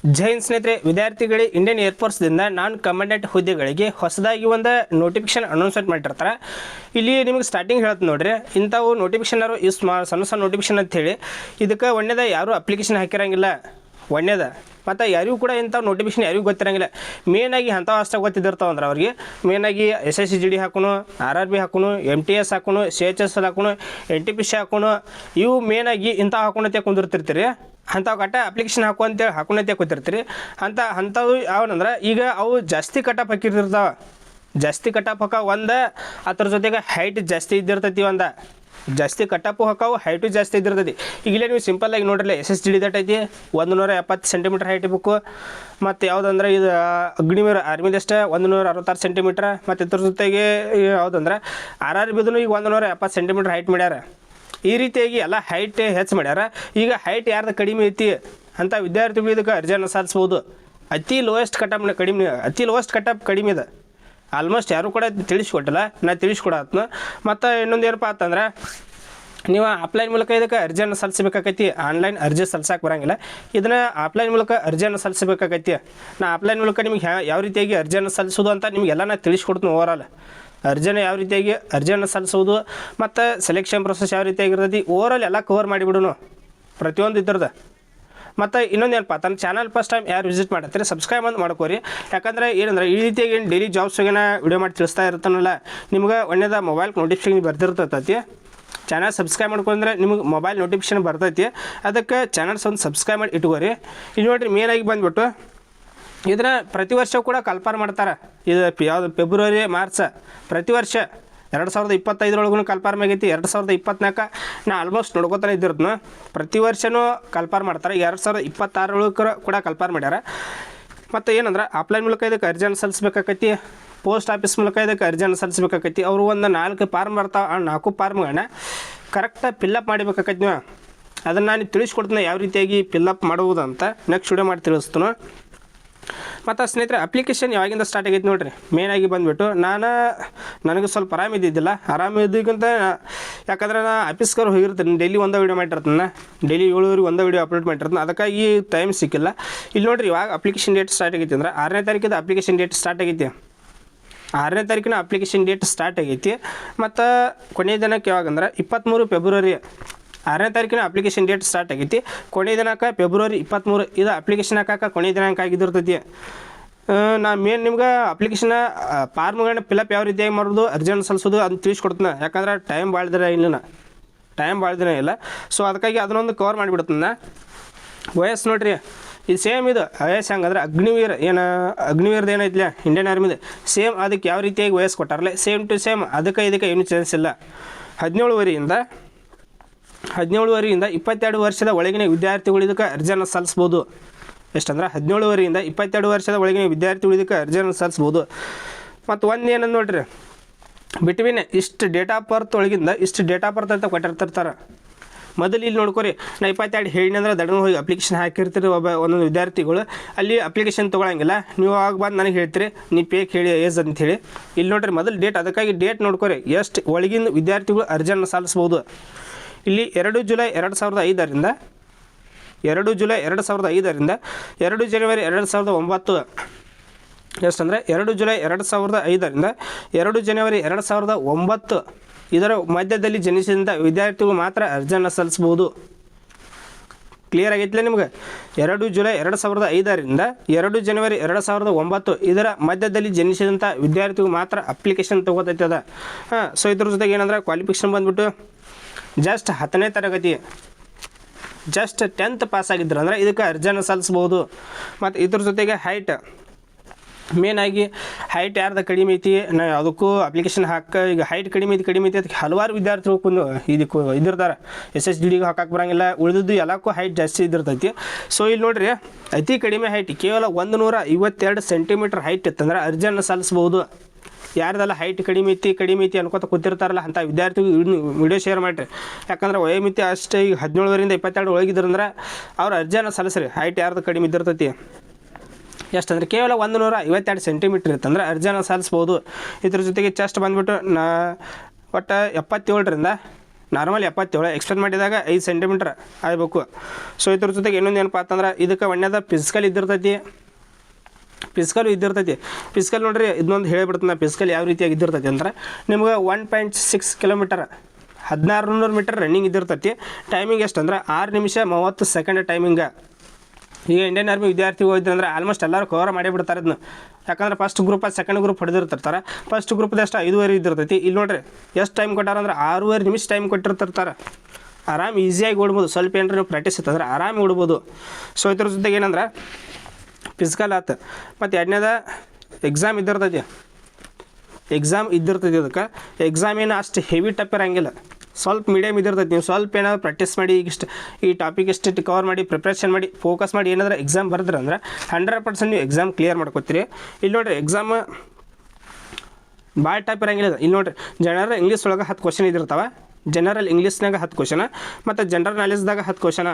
ಜೈ ಹಿಂದ್ ಸ್ನೇಹಿತರೆ, ವಿದ್ಯಾರ್ಥಿಗಳಿಗೆ ಇಂಡಿಯನ್ ಏರ್ಫೋರ್ಸ್ದಿಂದ ನಾನ್ ಕಮಾಂಡೆಂಟ್ ಹುದ್ದೆಗಳಿಗೆ ಹೊಸದಾಗಿ ಒಂದು ನೋಟಿಫಿಕೇಶನ್ ಅನೌನ್ಸ್ಮೆಂಟ್ ಮಾಡಿರ್ತಾರೆ. ಇಲ್ಲಿ ನಿಮಗೆ ಸ್ಟಾರ್ಟಿಂಗ್ ಹೇಳ್ತೀನಿ ನೋಡ್ರಿ, ಇಂಥವು ನೋಟಿಫಿಕೇಶನ್ ಸಣ್ಣ ಸಣ್ಣ ನೋಟಿಫಿಕೇಶನ್ ಅಂತೇಳಿ ಇದಕ್ಕೆ ಒಳ್ಳೆಯದ ಯಾರೂ ಅಪ್ಲಿಕೇಶನ್ ಹಾಕಿರಂಗಿಲ್ಲ. ಒಳ್ಳೆಯದ ಮತ್ತು ಯಾರಿಗೂ ಕೂಡ ಇಂಥ ನೋಟಿಫಿಕೇಶನ್ ಯಾರಿಗೂ ಗೊತ್ತಿರಂಗಿಲ್ಲ. ಮೇನಾಗಿ ಅಂಥವು ಅಷ್ಟೇ ಗೊತ್ತಿದ್ದಿರ್ತಾವೆ ಅಂದ್ರೆ ಅವ್ರಿಗೆ ಮೇನಾಗಿ SSCGD ಹಾಕೋಣ, RRB ಹಾಕೋಣ, MTS ಹಾಕೋಣ, CHSL ಹಾಕೋಣ, NTPC ಹಾಕೋಣ, ಇವು ಮೇನಾಗಿ ಇಂಥ ಹಾಕೊಂಡಂತೆ ಕುಂದಿರ್ತಿರ್ತೀರಿ. ಅಂಥವು ಕಟ್ಟ ಅಪ್ಲಿಕೇಶನ್ ಅಂತೇಳಿ ಹಾಕೊಂಡಂತೆ ಕೂತಿರ್ತೀರಿ. ಅಂಥವು ಯಾವನಂದ್ರೆ ಈಗ ಅವು ಜಾಸ್ತಿ ಕಟಪ್ ಹಾಕಿರ್ತಿರ್ತಾವೆ. ಜಾಸ್ತಿ ಕಟಪ್ ಹಾಕೋ ಅದ್ರ ಜೊತೆಗೆ ಹೈಟ್ ಜಾಸ್ತಿ ಇದ್ದಿರ್ತೈತಿ. ಜಾಸ್ತಿ ಕಟಪ್ಪು ಹಾಕಾವು, ಹೈಟು ಜಾಸ್ತಿ ಇದ್ದಿರ್ತೈತಿ. ಈಗಲೇ ನೀವು ಸಿಂಪಲ್ಲಾಗಿ ನೋಡ್ರಲ್ಲ, SSGD ದಟ್ಟೈತಿ 170 ಸೆಂಟಿಮೀಟ್ರ್ ಹೈಟ್ ಬೇಕು. ಮತ್ತು ಯಾವುದಂದ್ರೆ ಇದು ಅಗ್ನಿವೀರ್ ಆರ್ಮಿದಷ್ಟೇ 166 ಸೆಂಟಿಮೀಟ್ರ್. ಮತ್ತು ಇದ್ರ ಜೊತೆಗೆ ಯಾವುದಂದ್ರೆ RRBದೂ ಈಗ 170 ಸೆಂಟಿಮೀಟ್ರ್ ಹೈಟ್ ಮಾಡ್ಯಾರ. ಈ ರೀತಿಯಾಗಿ ಎಲ್ಲ ಹೈಟ್ ಹೆಚ್ಚು ಮಾಡ್ಯಾರ. ಈಗ ಹೈಟ್ ಯಾರ್ದು ಕಡಿಮೆ ಐತಿ ಅಂತ ವಿದ್ಯಾರ್ಥಿಗಳು ಇದಕ್ಕೆ ಅರ್ಜಿಯನ್ನು ಸಲ್ಲಿಸ್ಬೋದು. ಅತಿ ಲೋಯೆಸ್ಟ್ ಕಟಪ್ ಕಡಿಮೆ ಇದೆ. ಆಲ್ಮೋಸ್ಟ್ ಯಾರೂ ಕೂಡ ತಿಳಿಸ್ಕೊಟ್ಟಿಲ್ಲ, ನಾ ತಿಳಿಸ್ಕೊಡತ್ನ. ಮತ್ತು ಇನ್ನೊಂದು ಏನಪ್ಪ ಅಂತಂದ್ರೆ, ನೀವು ಆಫ್ಲೈನ್ ಮೂಲಕ ಇದಕ್ಕೆ ಅರ್ಜಿಯನ್ನು ಸಲ್ಲಿಸಬೇಕಾಗೈತಿ. ಆನ್ಲೈನ್ ಅರ್ಜಿ ಸಲ್ಸಕ್ಕೆ ಬರೋಂಗಿಲ್ಲ. ಇದನ್ನು ಆಫ್ಲೈನ್ ಮೂಲಕ ಅರ್ಜಿಯನ್ನು ಸಲ್ಲಿಸಬೇಕಾಗೈತಿ. ನಾ ಆಫ್ಲೈನ್ ಮೂಲಕ ನಿಮ್ಗೆ ಯಾವ ರೀತಿಯಾಗಿ ಅರ್ಜಿಯನ್ನು ಸಲ್ಲಿಸೋದು ಅಂತ ನಿಮಗೆಲ್ಲ ನಾ ತಿಳಿಸ್ಕೊಡ್ತೀನಿ. ಓವರಾಲ್ ಯಾವ ರೀತಿಯಾಗಿ ಅರ್ಜಿಯನ್ನು ಸಲ್ಲಿಸೋದು ಮತ್ತು ಸೆಲೆಕ್ಷನ್ ಪ್ರೊಸೆಸ್ ಯಾವ ರೀತಿಯಾಗಿರ್ತೈತಿ ಓವರಾಲ್ ಎಲ್ಲ ಕವರ್ ಮಾಡಿಬಿಡೋಣ ಪ್ರತಿಯೊಂದು ಇದ್ರದ್ದು. ಮತ್ತು ಇನ್ನೊಂದು ಏನಪ್ಪ ತನ್ನ ಚಾನಲ್ ಫಸ್ಟ್ ಟೈಮ್ ಯಾರು ವಿಸಿಟ್ ಮಾಡತ್ತೀರಿ ಸಬ್ಸ್ಕ್ರೈಬ್ ಅಂತ ಮಾಡ್ಕೋರಿ. ಯಾಕಂದರೆ ಏನಂದ್ರೆ ಈ ರೀತಿಯಾಗಿ ಏನು ಡೈಲಿ ಜಾಬ್ಸ್ಗೆ ವಿಡಿಯೋ ಮಾಡಿ ತಿಳಿಸ್ತಾ ಇರ್ತಾನಲ್ಲ, ನಿಮ್ಗೆ ಒಳ್ಳೆಯದ ಮೊಬೈಲ್ ನೋಟಿಫಿಕೇಶನ್ ಬರ್ತಿರ್ತೈತಿ. ಚಾನಲ್ ಸಬ್ಸ್ಕ್ರೈಬ್ ಮಾಡ್ಕೊಂಡ್ರೆ ನಿಮಗೆ ಮೊಬೈಲ್ ನೋಟಿಫಿಕೇಶನ್ ಬರ್ತೈತಿ. ಅದಕ್ಕೆ ಚಾನಲ್ಸ್ ಒಂದು ಸಬ್ಸ್ಕ್ರೈಬ್ ಮಾಡಿ ಇಟ್ಕೋರಿ. ಇಲ್ಲಿ ನೋಡಿರಿ, ಮೇನಾಗಿ ಬಂದುಬಿಟ್ಟು ಇದನ್ನು ಪ್ರತಿ ವರ್ಷ ಕೂಡ ಕಲ್ಪಾರ್ ಮಾಡ್ತಾರೆ. ಇದು ಯಾವುದು ಫೆಬ್ರವರಿ ಮಾರ್ಚ್ ಪ್ರತಿ ವರ್ಷ 2025 ಕಲ್ಪಾರ್ಮ್ ಆಗೈತಿ. 2024 ನಾ ಆಲ್ಮೋಸ್ಟ್ ನೋಡ್ಕೊತಾನೆ ಇದ್ದಿರ್ತೀನಿ. ಪ್ರತಿ ವರ್ಷವೂ ಕಲ್ಪಾರ್ ಮಾಡ್ತಾರೆ. 2026 ಕೂಡ ಕಲ್ಪಾರ್ ಮಾಡ್ಯಾರ. ಮತ್ತು ಏನಂದ್ರೆ ಆಫ್ಲೈನ್ ಮೂಲಕ ಇದಕ್ಕೆ ಅರ್ಜಿಯನ್ನು ಸಲ್ಲಿಸಬೇಕಾಗೈತಿ. ಪೋಸ್ಟ್ ಆಫೀಸ್ ಮೂಲಕ ಇದಕ್ಕೆ ಅರ್ಜಿಯನ್ನು ಸಲ್ಲಿಸಬೇಕಾಗೈತಿ. ಅವರು ಒಂದು 4 ಫಾರ್ಮ್ ಬರ್ತಾವೆ. ಆ 4 ಫಾರ್ಮ್ಗಳನ್ನ ಕರೆಕ್ಟಾಗಿ ಫಿಲ್ಲಪ್ ಮಾಡಬೇಕಾಗೈತಿ. ನೀವು ಅದನ್ನು ನಾನು ತಿಳಿಸ್ಕೊಡ್ತೀನಿ ಯಾವ ರೀತಿಯಾಗಿ ಫಿಲ್ಲಪ್ ಮಾಡುವುದು ಅಂತ ನೆಕ್ಸ್ಟ್ ವಿಡಿಯೋ ಮಾಡಿ ತಿಳಿಸ್ತೀನಿ. ಮತ್ತು ಸ್ನೇಹಿತರೆ, ಅಪ್ಲಿಕೇಶನ್ ಯಾವಾಗಿಂದ ಸ್ಟಾರ್ಟ್ ಆಗೈತೆ ನೋಡಿರಿ. ಮೇನಾಗಿ ಬಂದುಬಿಟ್ಟು ನನಗೆ ಸ್ವಲ್ಪ ಆರಾಮಿದ್ದಕ್ಕಿಂತ ಯಾಕಂದ್ರೆ ನಾನು ಆಫೀಸ್ಗಾರು ಹೋಗಿರ್ತೀನಿ. ಡೈಲಿ ಒಂದೇ ವೀಡಿಯೋ ಮಾಡಿರ್ತೀನಿ. ಡೈಲಿ 7 ಒಂದೇ ವೀಡಿಯೋ ಅಪ್ಲೋಡ್ ಮಾಡಿರ್ತೀನಿ. ಅದಕ್ಕಾಗಿ ಟೈಮ್ ಸಿಕ್ಕಿಲ್ಲ. ಇಲ್ಲಿ ನೋಡಿರಿ, ಇವಾಗ ಅಪ್ಲಿಕೇಶನ್ ಡೇಟ್ ಸ್ಟಾರ್ಟ್ ಆಗೈತಿ ಅಂದ್ರೆ 6ನೇ ತಾರೀಕಿಂದ ಅಪ್ಲಿಕೇಶನ್ ಡೇಟ್ ಸ್ಟಾರ್ಟ್ ಆಗೈತಿ. 6ನೇ ತಾರೀಕಿನ ಅಪ್ಲಿಕೇಶನ್ ಡೇಟ್ ಸ್ಟಾರ್ಟ್ ಆಗೈತಿ. ಮತ್ತು ಕೊನೆಯ ದಿನಕ್ಕೆ ಯಾವಾಗಂದ್ರೆ 23 ಫೆಬ್ರವರಿ. 6ನೇ ತಾರೀಕಿನ ಅಪ್ಲಿಕೇಶನ್ ಡೇಟ್ ಸ್ಟಾರ್ಟ್ ಆಗೈತಿ. ಕೊನೆಯ ದಿನಾಂಕ ಫೆಬ್ರವರಿ 23. ಇದು ಅಪ್ಲಿಕೇಶನ್ ಹಾಕಕ್ಕೆ ಕೊನೆಯ ದಿನಾಂಕ ಆಗಿದ್ದಿರ್ತೈತಿ. ನಾ ನಿಮ್ಗೆ ಅಪ್ಲಿಕೇಶನ್ ಫಾರ್ಮ್ಗಳನ್ನ ಫಿಲಪ್ ಯಾವ ರೀತಿಯಾಗಿ ಮಾಡೋದು, ಅರ್ಜಿಯನ್ನು ಸಲ್ಲಿಸೋದು ಅದನ್ನ ತಿಳಿಸ್ಕೊಡ್ತೀನಿ. ಯಾಕಂದ್ರೆ ಟೈಮ್ ಭಾಳ ದಿನ ಇಲ್ಲ. ಸೊ ಅದಕ್ಕಾಗಿ ಅದನ್ನೊಂದು ಕವರ್ ಮಾಡಿಬಿಡ್ತೀನಿ. ವಯಸ್ಸು ನೋಡಿರಿ, ಇದು ಸೇಮ್ ಇದು ವಯಸ್ಸು ಹೆಂಗಂದ್ರೆ ಅಗ್ನಿವೀರ್ದು ಏನೈತಿಲ್ಲ ಇಂಡಿಯನ್ ಆರ್ಮಿದು ಸೇಮ್ ಅದಕ್ಕೆ ಯಾವ ರೀತಿಯಾಗಿ ವಯಸ್ಸು ಕೊಟ್ಟಾರಲ್ಲ ಸೇಮ್ ಟು ಸೇಮ್ ಇದಕ್ಕೆ ಏನೂ ಚೇಂಜಸ್ ಇಲ್ಲ. 17 ವರೆಯಿಂದ 22 ವರ್ಷದ ಒಳಗಿನ ವಿದ್ಯಾರ್ಥಿಗಳು ಇದಕ್ಕೆ ಅರ್ಜಿಯನ್ನು ಸಲ್ಲಿಸ್ಬೋದು. ಎಷ್ಟಂದ್ರೆ 17 ವರೆಯಿಂದ 22 ವರ್ಷದ ಒಳಗಿನ ವಿದ್ಯಾರ್ಥಿಗಳು ಇದಕ್ಕೆ ಅರ್ಜಿಯನ್ನು ಸಲ್ಲಿಸ್ಬೋದು. ಮತ್ತು ಒಂದು ಏನಂದು ನೋಡ್ರಿ, ಬಿಟ್ವೀನ್ ಇಷ್ಟು ಡೇಟ್ ಆಫ್ ಬರ್ತ್ ಒಳಗಿಂದ ಇಷ್ಟು ಡೇಟ್ ಆಫ್ ಬರ್ತ್ ಅಂತ ಕೊಟ್ಟಿರ್ತಾರೆ. ಮೊದಲು ಇಲ್ಲಿ ನೋಡ್ಕೊರಿ, ನಾ 22 ಹೇಳಿನಂದ್ರೆ ದಡನ ಹೋಗಿ ಅಪ್ಲಿಕೇಶನ್ ಹಾಕಿರ್ತೀರಿ. ಒಂದೊಂದು ವಿದ್ಯಾರ್ಥಿಗಳು ಅಲ್ಲಿ ಅಪ್ಲಿಕೇಶನ್ ತೊಗೊಳಂಗಿಲ್ಲ. ನೀವು ಆಗ ಬಂದು ನನಗೆ ಹೇಳ್ತೀರಿ ನೀ ಪೇಕ್ ಹೇಳಿ ಏಜ್ ಅಂಥೇಳಿ. ಇಲ್ಲಿ ನೋಡ್ರಿ, ಮೊದಲು ಡೇಟ್, ಅದಕ್ಕಾಗಿ ಡೇಟ್ ನೋಡ್ಕೊರಿ ಎಷ್ಟು ಒಳಗಿನ ವಿದ್ಯಾರ್ಥಿಗಳು ಅರ್ಜಿಯನ್ನು ಸಲ್ಲಿಸ್ಬೋದು. ಇಲ್ಲಿ 2 ಜುಲೈ 2005ರಿಂದ 2 ಜುಲೈ 2005ರಿಂದ 2 ಜನವರಿ 2009. ಎಷ್ಟಂದರೆ 2 ಜುಲೈ 2005ರಿಂದ 2 ಜನವರಿ 2009 ಇದರ ಮಧ್ಯದಲ್ಲಿ ಜನಿಸಿದಂಥ ವಿದ್ಯಾರ್ಥಿಗಳು ಮಾತ್ರ ಅರ್ಜಿಯನ್ನು ಸಲ್ಲಿಸ್ಬೋದು. ಕ್ಲಿಯರ್ ಆಗೈತಿಲ್ಲ ನಿಮ್ಗೆ? 2 ಜುಲೈ 2005ರಿಂದ 2 ಜನವರಿ 2009 ಇದರ ಮಧ್ಯದಲ್ಲಿ ಜನಿಸಿದಂಥ ವಿದ್ಯಾರ್ಥಿಗಳು ಮಾತ್ರ ಅಪ್ಲಿಕೇಶನ್ ತೊಗೋತೈತೆ ಅದ. ಸೊ ಇದ್ರ ಜೊತೆಗೆ ಏನಂದ್ರೆ ಕ್ವಾಲಿಫಿಕೇಷನ್ ಬಂದುಬಿಟ್ಟು ಜಸ್ಟ್ 10ನೇ ತರಗತಿ, ಜಸ್ಟ್ 10th ಪಾಸ್ ಆಗಿದ್ರು ಅಂದರೆ ಇದಕ್ಕೆ ಅರ್ಜಿಯನ್ನು ಸಲ್ಲಿಸ್ಬೋದು. ಮತ್ತು ಇದ್ರ ಜೊತೆಗೆ ಹೈಟ್, ಮೇನಾಗಿ ಹೈಟ್ ಯಾರ್ದು ಕಡಿಮೆ ಐತಿ ಅದಕ್ಕೂ ಅಪ್ಲಿಕೇಶನ್ ಈಗ ಹೈಟ್ ಕಡಿಮೆ ಐತಿ ಅದಕ್ಕೆ ಹಲವಾರು ವಿದ್ಯಾರ್ಥಿಗಳು ಇದಕ್ಕೆ ಇದಿರ್ತಾರೆ. SSGDಗೆ ಹಾಕಕ್ಕೆ ಬರೋಂಗಿಲ್ಲ. ಉಳಿದಿದ್ದು ಎಲ್ಲಕ್ಕೂ ಹೈಟ್ ಜಾಸ್ತಿ ಇದ್ದಿರ್ತೈತಿ. ಸೊ ಇಲ್ಲಿ ನೋಡಿರಿ, ಅತಿ ಕಡಿಮೆ ಹೈಟ್ ಕೇವಲ 152 ಸೆಂಟಿಮೀಟ್ರ್ ಹೈಟ್ ಇತ್ತಂದ್ರೆ ಅರ್ಜಿಯನ್ನು ಸಲ್ಲಿಸ್ಬೋದು. ಯಾರ್ದೆಲ್ಲ ಹೈಟ್ ಕಡಿಮೆ ಐತಿ ಅನ್ಕೋತ ಕೂತಿರ್ತಾರಲ್ಲ ಅಂಥ ವಿದ್ಯಾರ್ಥಿಗಳು ವಿಡಿಯೋ ಶೇರ್ ಮಾಡಿರಿ. ಯಾಕಂದ್ರೆ ವಯೋಮಿತಿ ಅಷ್ಟೇ ಈಗ 17 ವರೆಯಿಂದ 22 ಒಳಗಿದ್ರಂದ್ರೆ ಅವ್ರು ಅರ್ಜಿಯನ್ನು ಸಲ್ಲಿಸ್ರಿ. ಹೈಟ್ ಯಾರ್ದು ಕಡಿಮೆ ಇದ್ದಿರ್ತೈತಿ ಎಷ್ಟಂದ್ರೆ ಕೇವಲ 152 ಸೆಂಟಿಮೀಟ್ರ್ ಇರ್ತಂದ್ರೆ ಅರ್ಜಿಯನ್ನು ಸಲ್ಲಿಸ್ಬೋದು. ಇದ್ರ ಜೊತೆಗೆ ಚೆಸ್ಟ್ ಬಂದುಬಿಟ್ಟು ಒಟ್ಟು 77ರಿಂದ ನಾರ್ಮಲ್ 77 ಎಕ್ಸ್ಟೆಂಡ್ ಮಾಡಿದಾಗ 5 ಸೆಂಟಿಮೀಟ್ರ್ ಆಗಬೇಕು. ಸೊ ಇದ್ರ ಜೊತೆಗೆ ಇನ್ನೊಂದು ಏನಪ್ಪ ಅಂತಂದ್ರೆ ಇದಕ್ಕೆ ಒಳ್ಳೆಯದ ಫಿಸಿಕಲ್ ಇದ್ದಿರ್ತೈತಿ, ಫಿಸಿಕಲ್ ಇದ್ದಿರ್ತೈತಿ. ಫಿಸಿಕಲ್ ನೋಡ್ರಿ ಇದನ್ನೊಂದು ಹೇಳಿಬಿಡ್ತೀನಿ, ಫಿಸಿಕಲ್ ಯಾವ ರೀತಿಯಾಗಿ ಇದ್ದಿರ್ತೈತಿ ಅಂದ್ರೆ ನಿಮ್ಗೆ 1.6 ಕಿಲೋಮೀಟರ್ 1600 ಮೀಟರ್ ರನ್ನಿಂಗ್ ಇದ್ದಿರ್ತೈತಿ. ಟೈಮಿಂಗ್ ಎಷ್ಟು ಅಂದ್ರೆ 6 ನಿಮಿಷ 30 ಸೆಕೆಂಡ್ ಟೈಮಿಂಗ. ಈಗ ಇಂಡಿಯನ್ ಆರ್ಮಿ ವಿದ್ಯಾರ್ಥಿಗಳು ಹೋಯ್ತು ಅಂದರೆ ಆಲ್ಮೋಸ್ಟ್ ಎಲ್ಲರೂ ಕವರ್ ಮಾಡಿಬಿಡ್ತಾರೆ ಇದನ್ನು. ಯಾಕಂದ್ರೆ ಫಸ್ಟ್ ಗ್ರೂಪ್ ಸೆಕೆಂಡ್ ಗ್ರೂಪ್ ಹೊಡೆದಿರ್ತಾರೆ. ಫಸ್ಟ್ ಗ್ರೂಪ್ದು ಎಷ್ಟು 5:30 ಇದ್ದಿರ್ತೈತಿ. ಇಲ್ಲಿ ನೋಡ್ರಿ ಎಷ್ಟು ಟೈಮ್ ಕೊಟ್ಟಾರ ಅಂದ್ರೆ 6.5 ನಿಮಿಷ ಟೈಮ್ ಕೊಟ್ಟಿರ್ತಾರೆ. ಆರಾಮ್ ಈಸಿಯಾಗಿ ಓಡ್ಬೋದು, ಸ್ವಲ್ಪ ಏನಾರ ನೀವು ಪ್ರಾಕ್ಟೀಸ್ ಇತ್ತಂದ್ರೆ ಆರಾಮ್ ಓಡ್ಬೋದು. ಸೊ ಇದ್ರ ಜೊತೆಗೆ ಏನಂದ್ರೆ ಫಿಸಿಕಲ್ ಆಯ್ತು. ಮತ್ತು ಎರಡನೇದ ಎಕ್ಸಾಮ್ ಇದ್ದಿರ್ತೈತಿ. ಅದಕ್ಕೆ ಎಕ್ಸಾಮ್ ಏನು ಅಷ್ಟು ಹೆವಿ ಟಪ್ ಇರೋಂಗಿಲ್ಲ, ಸ್ವಲ್ಪ ಮೀಡಿಯಮ್ ಇದ್ದಿರ್ತೈತಿ. ನೀವು ಸ್ವಲ್ಪ ಏನಾದ್ರು ಪ್ರಾಕ್ಟೀಸ್ ಮಾಡಿ ಈ ಟಾಪಿಕ್ ಇಷ್ಟು ಕವರ್ ಮಾಡಿ ಪ್ರಿಪ್ರೇಷನ್ ಮಾಡಿ ಫೋಕಸ್ ಮಾಡಿ ಏನಾದರೂ ಎಕ್ಸಾಮ್ ಬರೆದ್ರೆ ಅಂದ್ರೆ 100% ನೀವು ಎಕ್ಸಾಮ್ ಕ್ಲಿಯರ್ ಮಾಡ್ಕೊತೀರಿ. ಇಲ್ಲಿ ನೋಡಿರಿ ಎಕ್ಸಾಮ್ ಭಾಳ ಟೈಪ್ ಇರೋಂಗಿಲ್ಲ. ಇಲ್ಲಿ ನೋಡಿರಿ ಜನರಲ್ ಇಂಗ್ಲೀಷ್ ಒಳಗೆ 10 ಕ್ವಶನ್ ಇದ್ದಿರ್ತಾವೆ. ಜನರಲ್ ಇಂಗ್ಲೀಷ್ನಾಗ 10 ಕ್ವಶನ ಮತ್ತು ಜನರಲ್ ನಾಲೆಜ್ದಾಗ 10 ಕ್ವಶನ.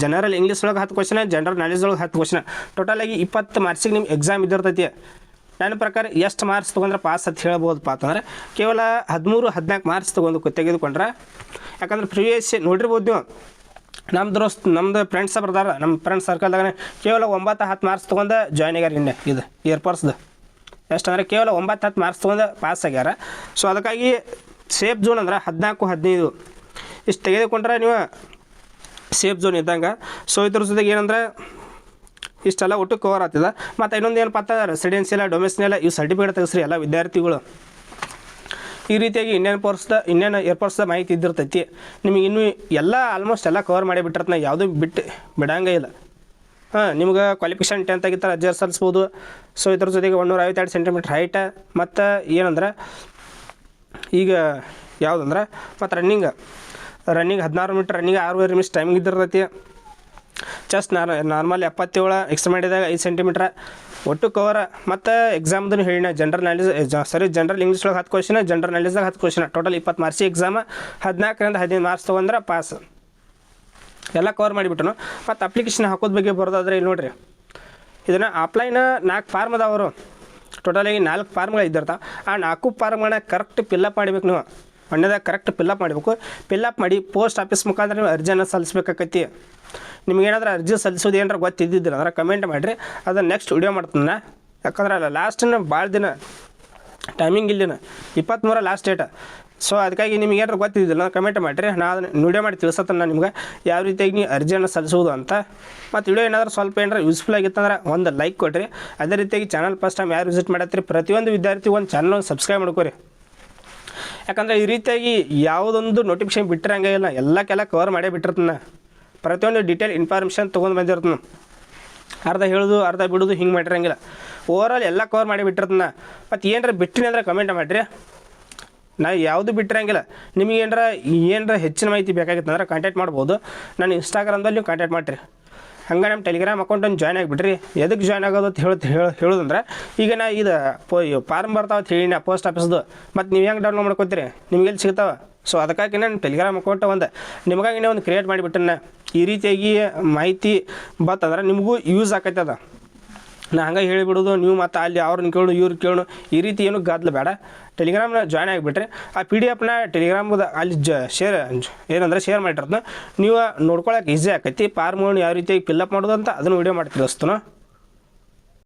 ಜನರಲ್ ಇಂಗ್ಲೀಷ್ ಒಳಗೆ 10 ಕ್ವಶನ, ಜನರಲ್ ನಾಲೆಜ್ ಒಳಗೆ 10 ಕ್ವಶನ. ಟೋಟಲಾಗಿ 20 ಮಾರ್ಕ್ಸಿಗೆ ನಿಮ್ಮ ಎಕ್ಸಾಮ್ ಇದ್ದಿರ್ತೈತಿ. ನನ್ನ ಪ್ರಕಾರ ಎಷ್ಟು ಮಾರ್ಕ್ಸ್ ತೊಗೊಂಡ್ರೆ ಪಾಸ್ ಅಂತ ಹೇಳ್ಬೋದಪ್ಪ ಅಂತಂದ್ರೆ ಕೇವಲ 13-14 ಮಾರ್ಕ್ಸ್ ತೆಗೆದುಕೊಂಡ್ರೆ. ಯಾಕಂದ್ರೆ ಪ್ರಿವಿಯಸ್ ನೋಡಿರ್ಬೋದು ನೀವು, ನಮ್ಮದು ಫ್ರೆಂಡ್ಸ್ ಬರ್ದಾರ, ನಮ್ಮ ಫ್ರೆಂಡ್ಸ್ ಸರ್ಕಲ್ದಾಗ ಕೇವಲ 9-10 ಮಾರ್ಕ್ಸ್ ತೊಗೊಂಡು ಜಾಯ್ನ್ ಆಗ್ಯಾರ. ಇನ್ನೇ ಇದು ಏರ್ಫೋರ್ಸ್ದು ಎಷ್ಟು ಅಂದರೆ ಕೇವಲ 9-10 ಮಾರ್ಕ್ಸ್ ತೊಗೊಂಡು ಪಾಸ್ ಆಗ್ಯಾರ. ಸೊ ಅದಕ್ಕಾಗಿ ಸೇಫ್ ಝೋನ್ ಅಂದ್ರೆ 14-15 ಇಷ್ಟು ತೆಗೆದುಕೊಂಡ್ರೆ ನೀವು ಸೇಫ್ ಝೋನ್ ಇದ್ದಂಗೆ. ಸೊ ಇದ್ರ ಜೊತೆಗೆ ಏನಂದ್ರೆ ಇಷ್ಟೆಲ್ಲ ಒಟ್ಟು ಕವರ್ ಆಗ್ತದೆ. ಮತ್ತು ಇನ್ನೊಂದು ಏನಪ್ಪ ಅಂತ ರೆಸಿಡೆನ್ಸಿಯಲ್ ಡೊಮೆಸ್ಟಿಯಲ್ ಇವು ಸರ್ಟಿಫಿಕೇಟ್ ತೆಗೆಸ್ರಿ ಎಲ್ಲ ವಿದ್ಯಾರ್ಥಿಗಳು. ಈ ರೀತಿಯಾಗಿ ಇಂಡಿಯನ್ ಏರ್ಫೋರ್ಸ್ದ ಮಾಹಿತಿ ಇದ್ದಿರ್ತೈತಿ. ನಿಮಗೆ ಇನ್ನೂ ಎಲ್ಲ ಆಲ್ಮೋಸ್ಟ್ ಎಲ್ಲ ಕವರ್ ಮಾಡಿ ಬಿಟ್ಟಿರ್ತಾನೆ, ಯಾವುದೂ ಬಿಡಂಗೇ ಇಲ್ಲ. ನಿಮ್ಗೆ ಕ್ವಾಲಿಫಿಕೇಷನ್ 10th ಆಗಿತ್ತಾರೆ ಅರ್ಜಿ ಸಲ್ಲಿಸ್ಬೋದು. ಸೊ ಇದ್ರ ಜೊತೆಗೆ 152 ಸೆಂಟಿಮೀಟ್ರ್ ಹೈಟ. ಮತ್ತು ಏನಂದ್ರೆ ಈಗ ಯಾವುದಂದ್ರೆ ಮತ್ತು ರನ್ನಿಂಗ್ 16 ಮೀಟ್ರ್ ರನ್ನಿಂಗ್ 6.5 ನಿಮಿಷ ಟೈಮಿಂಗ್ ಇದ್ದಿರ್ತೈತಿ. ಚೆಸ್ಟ್ ನಾರ್ಮಲ್ 77 ಎಕ್ಸ್ಟ್ರಾ ಮಾಡಿದಾಗ 5 ಸೆಂಟಿಮೀಟ್ರ್ ಒಟ್ಟು ಕವರ. ಮತ್ತು ಎಕ್ಸಾಮ್ದು ಹೇಳಿನ ಜನರಲ್ ಇಂಗ್ಲೀಷ್ ಒಳಗೆ 10 ಕ್ವಶನ, ಜನರಲ್ ನಾಲೆಜ್ದಾಗ 10 ಕ್ವಶನ. ಟೋಟಲ್ 20 ಮಾರ್ಕ್ಸಿಗೆ ಎಕ್ಸಾಮ. 14-15 ಮಾರ್ಕ್ಸ್ ತೊಗೊಂಡ್ರೆ ಪಾಸ್. ಎಲ್ಲ ಕವರ್ ಮಾಡಿಬಿಟ್ಟನು. ಮತ್ತು ಅಪ್ಲಿಕೇಶನ್ ಹಾಕೋದ ಬಗ್ಗೆ ಬರೋದಾದ್ರೆ ಇಲ್ಲಿ ನೋಡಿರಿ, ಇದನ್ನು ಆಫ್ಲೈನ್ 4 ಫಾರ್ಮ್ ಅದಾವರು. ಟೋಟಲಾಗಿ 4 ಫಾರ್ಮ್ಗಳು ಇದ್ದಿರ್ತಾವೆ. ಆ 4 ಫಾರ್ಮ್ಗಳನ್ನ ಕರೆಕ್ಟ್ ಫಿಲ್ಲಪ್ ಮಾಡಬೇಕು. ನೀವು ಮಣ್ಣದಾಗ ಕರೆಕ್ಟ್ ಫಿಲ್ಲಪ್ ಮಾಡಬೇಕು. ಫಿಲ್ಲಪ್ ಮಾಡಿ ಪೋಸ್ಟ್ ಆಫೀಸ್ ಮುಖಾಂತರ ನೀವು ಅರ್ಜಿಯನ್ನು ಸಲ್ಲಿಸ್ಬೇಕಾಕೈತಿ. ನಿಮ್ಗೇನಾದ್ರೂ ಅರ್ಜಿ ಸಲ್ಲಿಸೋದು ಏನಾರ ಗೊತ್ತಿದ್ದಿಲ್ಲ ಅಂದ್ರೆ ಕಮೆಂಟ್ ಮಾಡಿರಿ, ಅದನ್ನು ನೆಕ್ಸ್ಟ್ ವಿಡಿಯೋ ಮಾಡ್ತೀನಿ. ಯಾಕಂದ್ರೆ ಅಲ್ಲ ಲಾಸ್ಟಿನ ಭಾಳ ದಿನ ಟೈಮಿಂಗ್ ಇಲ್ಲಿನ 23 ಲಾಸ್ಟ್ ಡೇಟ. ಸೊ ಅದಕ್ಕಾಗಿ ನಿಮ್ಗೆ ಏನಾರು ಗೊತ್ತಿದ್ದಿಲ್ಲ ಕಮೆಂಟ್ ಮಾಡಿರಿ, ನಾನು ಅದನ್ನು ವಿಡಿಯೋ ಮಾಡಿ ತಿಳಿಸತ್ತೇನೆ ನಿಮ್ಗೆ ಯಾವ ರೀತಿಯಾಗಿ ನೀವು ಅರ್ಜಿಯನ್ನು ಸಲ್ಲಿಸೋದು ಅಂತ. ಮತ್ತು ವಿಡಿಯೋ ಏನಾದರೂ ಸ್ವಲ್ಪ ಏನಾರು ಯೂಸ್ಫುಲ್ ಆಗಿತ್ತಂದ್ರೆ ಒಂದು ಲೈಕ್ ಕೊಡಿರಿ. ಅದೇ ರೀತಿಯಾಗಿ ಚಾನಲ್ ಫಸ್ಟ್ ಟೈಮ್ ಯಾರು ವಿಸಿಟ್ ಮಾಡತ್ತೀರಿ ಪ್ರತಿಯೊಂದು ವಿದ್ಯಾರ್ಥಿ ಒಂದು ಚಾನಲ್ ಸಬ್ಸ್ಕ್ರೈಬ್ ಮಾಡ್ಕೋರಿ. ಯಾಕಂದರೆ ಈ ರೀತಿಯಾಗಿ ಯಾವುದೊಂದು ನೋಟಿಫಿಕೇಶನ್ ಬಿಟ್ಟಿರಂಗೆ ಇಲ್ಲ, ಎಲ್ಲಕ್ಕೆಲ್ಲ ಕವರ್ ಮಾಡೇ ಬಿಟ್ಟಿರ್ತಾನೆ. ಪ್ರತಿಯೊಂದು ಡೀಟೇಲ್ ಇನ್ಫಾರ್ಮೇಷನ್ ತೊಗೊಂಡು ಬಂದಿರ್ತಾನೆ. ಅರ್ಧ ಹೇಳೋದು ಅರ್ಧ ಬಿಡೋದು ಹಿಂಗೆ ಮಾಡಿರಂಗಿಲ್ಲ, ಓವರಾಲ್ ಎಲ್ಲ ಕವರ್ ಮಾಡಿ ಬಿಟ್ಟಿರ್ತಾನೆ. ಮತ್ತು ಏನಾರ ಬಿಟ್ಟಿನಿ ಅಂದರೆ ಕಮೆಂಟ್ ಮಾಡಿರಿ, ನಾ ಯಾವುದು ಬಿಟ್ಟಿರಂಗಿಲ್ಲ. ನಿಮಗೆ ಏನಾರ ಹೆಚ್ಚಿನ ಮಾಹಿತಿ ಬೇಕಾಗಿತ್ತು ಅಂದ್ರೆ ಕಾಂಟ್ಯಾಕ್ಟ್ ಮಾಡ್ಬೋದು. ನಾನು ಇನ್ಸ್ಟಾಗ್ರಾಮ್ದಲ್ಲಿ ನೀವು ಕಾಂಟ್ಯಾಕ್ಟ್ ಮಾಡಿರಿ. ಹಂಗೆ ನಮ್ಮ ಟೆಲಿಗ್ರಾಮ್ ಅಕೌಂಟನ್ನು ಜಾಯ್ನ್ ಆಗಿಬಿಟ್ರಿ. ಎದಕ್ಕೆ ಜಾಯ್ನ್ ಆಗೋದು ಅಂತ ಹೇಳೋದಂದ್ರೆ ಈಗ ನಾ ಇದು ಫಾರ್ಮ್ ಬರ್ತಾವೆ ಅಂತ ಹೇಳಿ ಪೋಸ್ಟ್ ಆಫೀಸ್ದು, ಮತ್ತು ನೀವು ಹೆಂಗೆ ಡೌನ್ಲೋಡ್ ಮಾಡ್ಕೊತೀರಿ, ನಿಮ್ಗೆಲ್ಲಿ ಸಿಗ್ತಾವೆ. ಸೊ ಅದಕ್ಕಾಗಿ ನಾನು ಟೆಲಿಗ್ರಾಮ್ ಅಕೌಂಟ್ ನಿಮಗಾಗಿನೇ ಒಂದು ಕ್ರಿಯೇಟ್ ಮಾಡಿಬಿಟ್ಟೆ. ಈ ರೀತಿಯಾಗಿ ಮಾಹಿತಿ ಬರ್ತಂದ್ರೆ ನಿಮಗೂ ಯೂಸ್ ಆಕೈತದ. ನಾ ಹಂಗೆ ಹೇಳಿಬಿಡೋದು, ನೀವು ಮತ್ತು ಅಲ್ಲಿ ಅವ್ರನ್ನ ಕೇಳು ಇವ್ರು ಕೇಳು ಈ ರೀತಿ ಏನು ಗದ್ದಲ ಬೇಡ. ಟೆಲಿಗ್ರಾಮ್ನ ಜಾಯ್ನ್ ಆಗಿಬಿಟ್ರೆ ಆ PDF ಟೆಲಿಗ್ರಾಮ್ದು ಅಲ್ಲಿ ಶೇರ್ ಮಾಡಿರ್ತಾನೆ, ನೀವು ನೋಡ್ಕೊಳಕ್ಕೆ ಈಸಿ ಆಕೈತಿ. ಫಾರ್ಮ್ಗಳನ್ನ ಯಾವ ರೀತಿಯಾಗಿ ಫಿಲ್ಲಪ್ ಮಾಡೋದು ಅಂತ ಅದನ್ನು ವಿಡಿಯೋ ಮಾಡಿ ತಿಳಿಸ್ತಾನೆ.